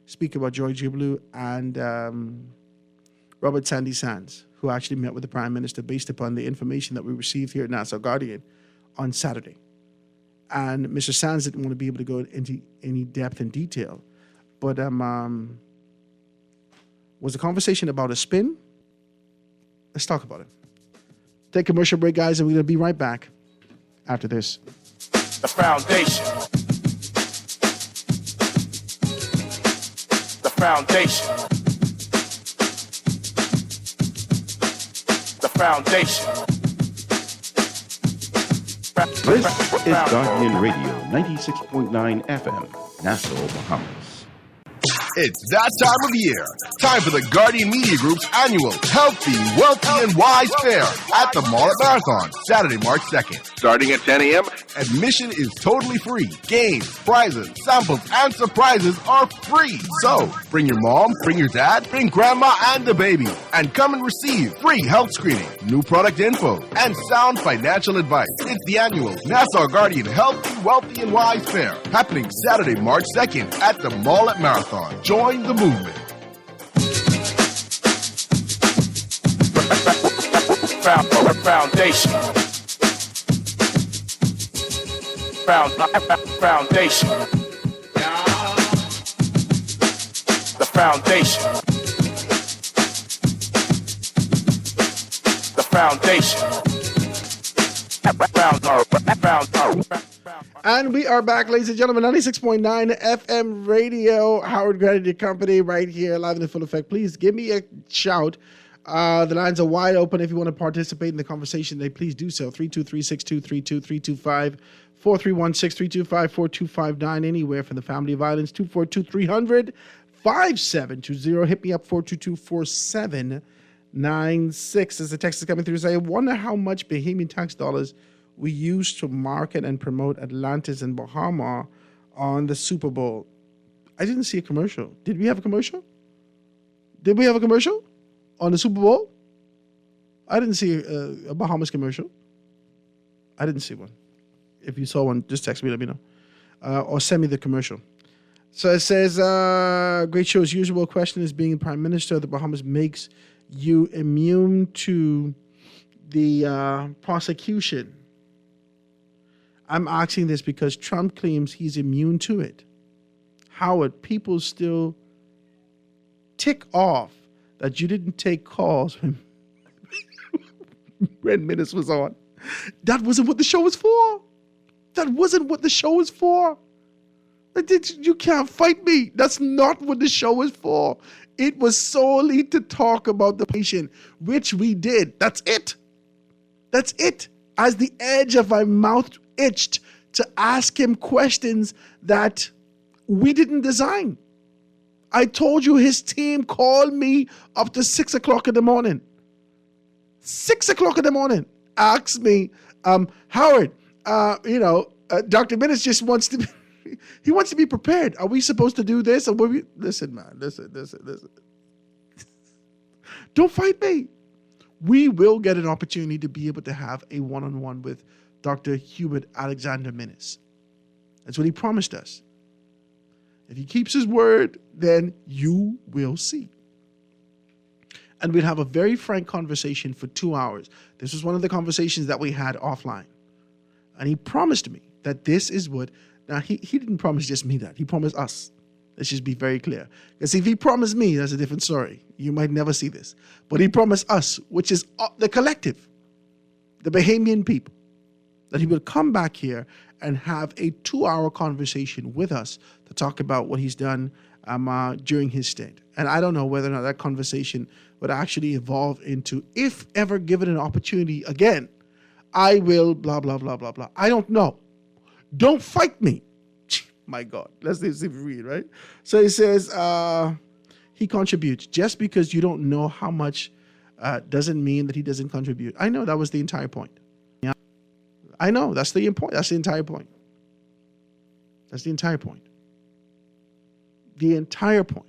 speak about Joy Jibrelu and Robert Sandy Sands, who actually met with the Prime Minister based upon the information that we received here at Nassau Guardian on Saturday. And Mr. Sands didn't want to be able to go into any depth and detail. But was the conversation about a spin? Let's talk about it. Take a commercial break, guys, and we're going to be right back after this. The foundation. The foundation. The foundation. This is Guardian Radio 96.9 FM, Nassau, Bahamas. It's that time of year. Time for the Guardian Media Group's annual Healthy, Wealthy, and Wise Fair at the Mall at Marathon, Saturday, March 2nd. Starting at 10 a.m., admission is totally free. Games, prizes, samples, and surprises are free. So, bring your mom, bring your dad, bring grandma and the baby, and come and receive free health screening, new product info, and sound financial advice. It's the annual Nassau Guardian Healthy, Wealthy, and Wise Fair, happening Saturday, March 2nd at the Mall at Marathon. Join the movement. Foundation. Foundation. The foundation. The foundation. And we are back, ladies and gentlemen, 96.9 FM radio, Howard Gratitude Company, right here, live and in full effect. Please give me a shout. The lines are wide open. If you want to participate in the conversation today, please do so. 323-623-2325, 431-632-5429, anywhere from the Family Violence, 242-300-5720. Hit me up, 422-4796. As the text is coming through, say, I wonder how much Bahamian tax dollars we used to market and promote Atlantis and Bahama on the Super Bowl. I didn't see a commercial. Did we have a commercial? Did we have a commercial on the Super Bowl? I didn't see a Bahamas commercial. I didn't see one. If you saw one, just text me, let me know. Or send me the commercial. So it says, great show as usual. Question is, being Prime Minister of the Bahamas makes you immune to the prosecution. I'm asking this because Trump claims he's immune to it. Howard, people still tick off that you didn't take calls when Minutes was on. That wasn't what the show was for. That wasn't what the show was for. You can't fight me. That's not what the show was for. It was solely to talk about the patient, which we did. That's it. That's it. As the edge of my mouth itched to ask him questions that we didn't design. I told you his team called me up to 6 o'clock in the morning. 6 o'clock in the morning. Asked me, Howard, Dr. Minutes just wants to be, he wants to be prepared. Are we supposed to do this? Or listen, man, listen. Don't fight me. We will get an opportunity to be able to have a one-on-one with Dr. Hubert Alexander Minutes. That's what he promised us. If he keeps his word, then you will see. And we'd have a very frank conversation for 2 hours. This was one of the conversations that we had offline. And he promised me that this is what... Now, he didn't promise just me that. He promised us. Let's just be very clear. Because if he promised me, that's a different story. You might never see this. But he promised us, which is the collective, the Bahamian people, that he would come back here and have a 2-hour conversation with us to talk about what he's done during his stint. And I don't know whether or not that conversation would actually evolve into, if ever given an opportunity again, I will blah, blah, blah, blah, blah. I don't know. Don't fight me. My God. Let's see if we read, right? So he says, he contributes. Just because you don't know how much doesn't mean that he doesn't contribute. I know that was the entire point. Yeah. I know that's the point. That's the entire point. That's the entire point. The entire point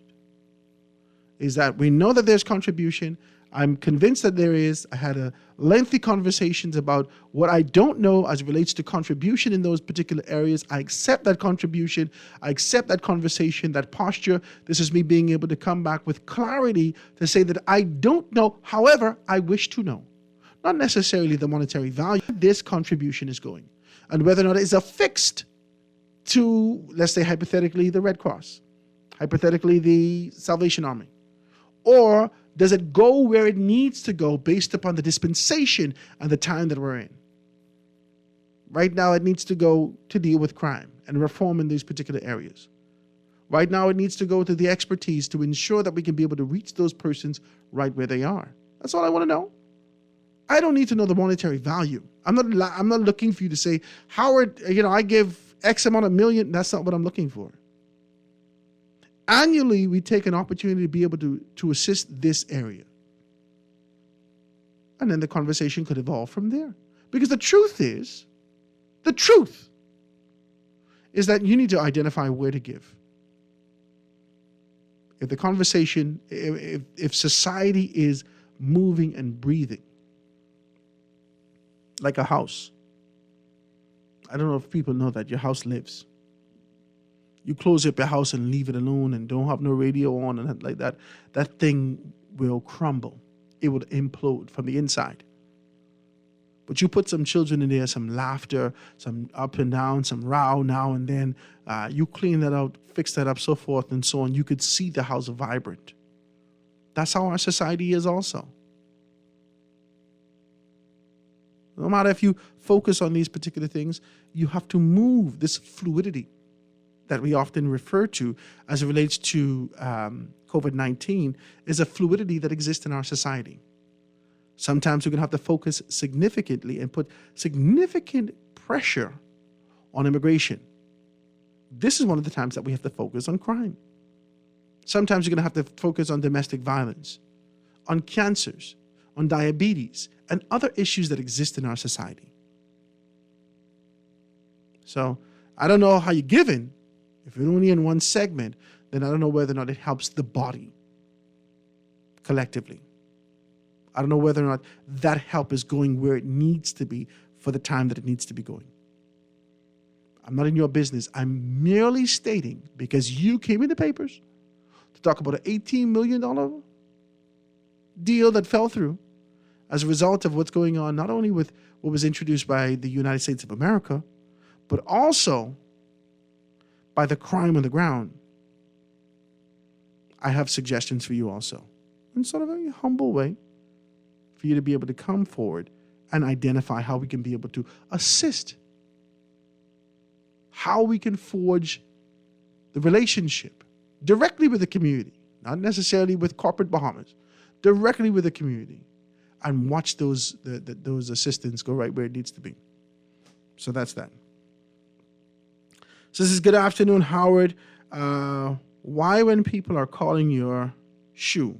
is that we know that there's contribution. I'm convinced that there is. I had a lengthy conversations about what I don't know as it relates to contribution in those particular areas. I accept that contribution. I accept that conversation, that posture. This is me being able to come back with clarity to say that I don't know. However, I wish to know. Not necessarily the monetary value this contribution is going, and whether or not it's affixed to, let's say hypothetically, the Red Cross, hypothetically the Salvation Army, or does it go where it needs to go based upon the dispensation and the time that we're in? Right now, it needs to go to deal with crime and reform in these particular areas. Right now, it needs to go to the expertise to ensure that we can be able to reach those persons right where they are. That's all I want to know. I don't need to know the monetary value. I'm not looking for you to say, Howard, I give X amount of million. That's not what I'm looking for. Annually, we take an opportunity to be able to assist this area. And then the conversation could evolve from there. Because the truth is that you need to identify where to give. If the conversation, if society is moving and breathing like a house, I don't know if people know that your house lives. You close up your house and leave it alone and don't have no radio on and like that, that thing will crumble. It would implode from the inside. But you put some children in there, some laughter, some up and down, some row now and then. You clean that out, fix that up, so forth and so on. You could see the house vibrant. That's how our society is also. No matter if you focus on these particular things, you have to move this fluidity that we often refer to as it relates to COVID-19 is a fluidity that exists in our society. Sometimes we're going to have to focus significantly and put significant pressure on immigration. This is one of the times that we have to focus on crime. Sometimes you're going to have to focus on domestic violence, on cancers, on diabetes, and other issues that exist in our society. So I don't know how you're given. If you're only in one segment, then I don't know whether or not it helps the body collectively. I don't know whether or not that help is going where it needs to be for the time that it needs to be going. I'm not in your business. I'm merely stating, because you came in the papers to talk about an $18 million deal that fell through, as a result of what's going on, not only with what was introduced by the United States of America, but also by the crime on the ground, I have suggestions for you also, in sort of a humble way, for you to be able to come forward and identify how we can be able to assist, how we can forge the relationship directly with the community, not necessarily with corporate Bahamas, directly with the community, and watch those assistants go right where it needs to be. So that's that. So this is good afternoon, Howard. Why when people are calling your shoe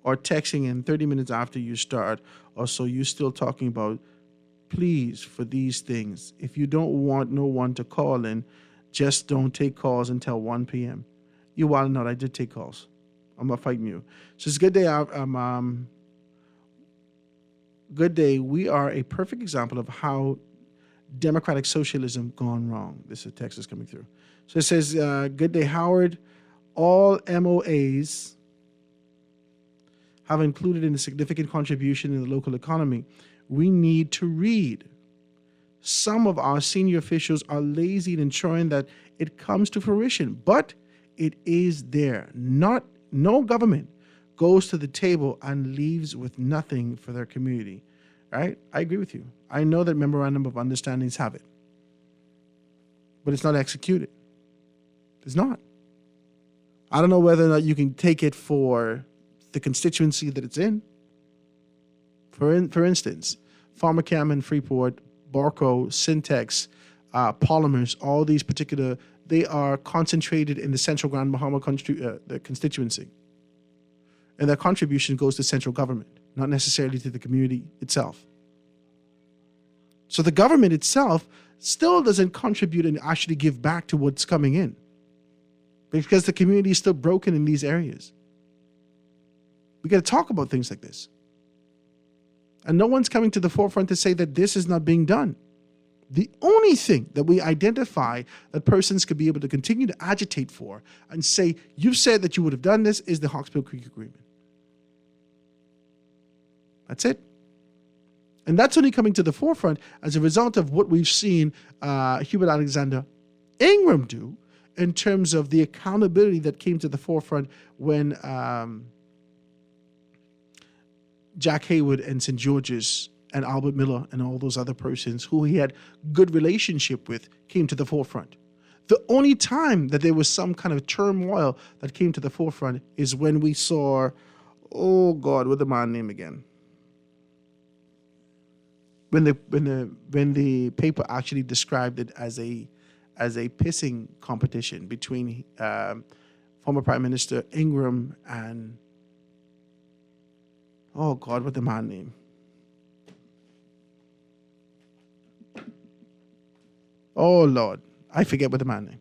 or texting in 30 minutes after you start, or so you still talking about, please, for these things, if you don't want no one to call in, just don't take calls until 1 p.m. You wild not, I did take calls. I'm not fighting you. So it's a good day. Good day. We are a perfect example of how democratic socialism gone wrong. This is a text that's coming through. So it says, good day, Howard. All MOAs have included in a significant contribution in the local economy. We need to read. Some of our senior officials are lazy in ensuring that it comes to fruition, but it is there. No government goes to the table and leaves with nothing for their community. Right? I agree with you. I know that memorandum of understandings have it, but it's not executed. It's not. I don't know whether or not you can take it for the constituency that it's in. For instance, Pharmacam and Freeport, Barco, Syntex, Polymers, all these particular, they are concentrated in the Central Grand Bahama the constituency. And their contribution goes to central government, not necessarily to the community itself. So the government itself still doesn't contribute and actually give back to what's coming in, because the community is still broken in these areas. We got to talk about things like this. And no one's coming to the forefront to say that this is not being done. The only thing that we identify that persons could be able to continue to agitate for and say, you said that you would have done this, is the Hawksbill Creek Agreement. That's it. And that's only coming to the forefront as a result of what we've seen Hubert Alexander Ingram do in terms of the accountability that came to the forefront when Jack Haywood and St. George's and Albert Miller and all those other persons who he had good relationship with came to the forefront. The only time that there was some kind of turmoil that came to the forefront is when we saw, oh God, what's the man's name again? When the paper actually described it as a pissing competition between former Prime Minister Ingram and, oh God, what's the man's name? Oh Lord, I forget what the man's name.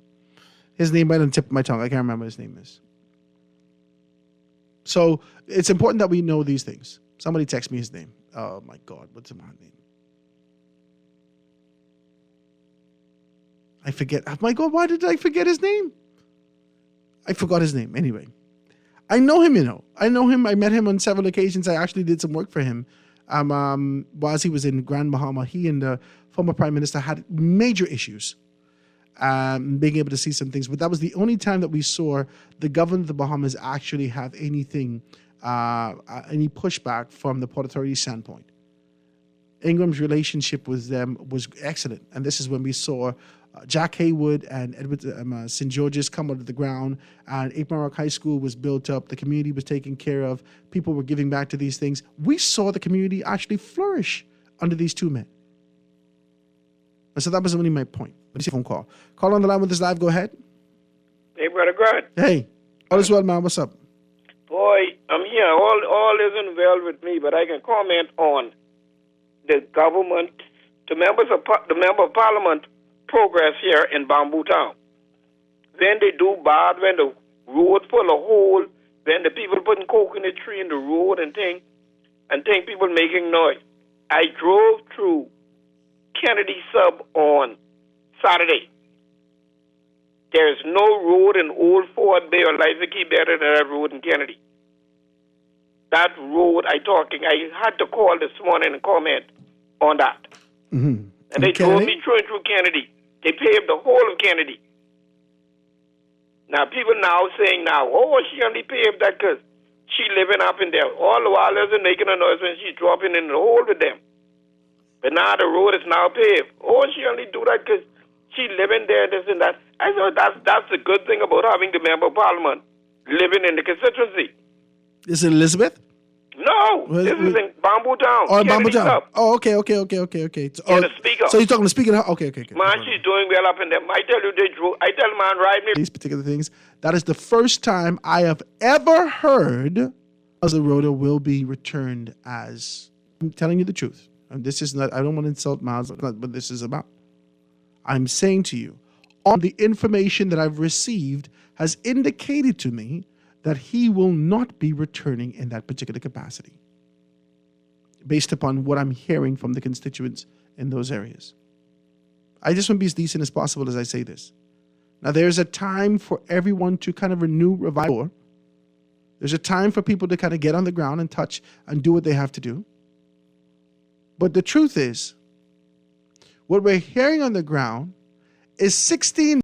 His name right on the tip of my tongue. I can't remember what his name is. So it's important that we know these things. Somebody text me his name. Oh my God, what's the man's name? I forget. Oh my God, why did I forget his name? I forgot his name. Anyway, I know him, I know him. I met him on several occasions. I actually did some work for him. Whilst he was in Grand Bahama, he and the former Prime Minister had major issues being able to see some things. But that was the only time that we saw the government of the Bahamas actually have anything, any pushback from the Port Authority standpoint. Ingram's relationship with them was excellent. And this is when we saw Jack Haywood and Edward St. George's come out of the ground, and Ape High School was built up. The community was taken care of. People were giving back to these things. We saw the community actually flourish under these two men. And so that was only my point. Let me see a phone call. Call on the line with us live. Go ahead. Hey, Brother Grant. Hey. All is well, man. What's up? Boy, I'm here. All isn't well with me, but I can comment on the government, the member of Parliament progress here in Bamboo Town. When they do bad, when the road full of hole, when the people putting coconut tree in the road and thing people making noise. I drove through Kennedy Sub on Saturday. There's no road in Old Fort Bay or Liza Key better than that road in Kennedy. that road I had to call this morning and comment on that. Mm-hmm. And they told me through and through Kennedy. They paved the whole of Kennedy. Now, people now saying she only paved that because she living up in there. All the while isn't making a noise when she's dropping in the hole with them. But now the road is now paved. She only do that because she living there, this and that. I thought that's the good thing about having the member of parliament living in the constituency. Is it Elizabeth? No, this is in Bamboo Town. Oh, in Bamboo Kennedy Town. Club. Oh, okay. So, The speaker. So you're talking to the speaker now? Okay. Man, she's doing well up in there. I tell you, I tell man, ride me. These particular things. That is the first time I have ever heard as the road will be returned as. I'm telling you the truth. And this is not, I don't want to insult Miles, that's not what this is about. I'm saying to you, on the information that I've received has indicated to me that he will not be returning in that particular capacity, based upon what I'm hearing from the constituents in those areas. I just want to be as decent as possible as I say this. Now, there's a time for everyone to kind of revive. There's a time for people to kind of get on the ground and touch and do what they have to do. But the truth is, what we're hearing on the ground is 16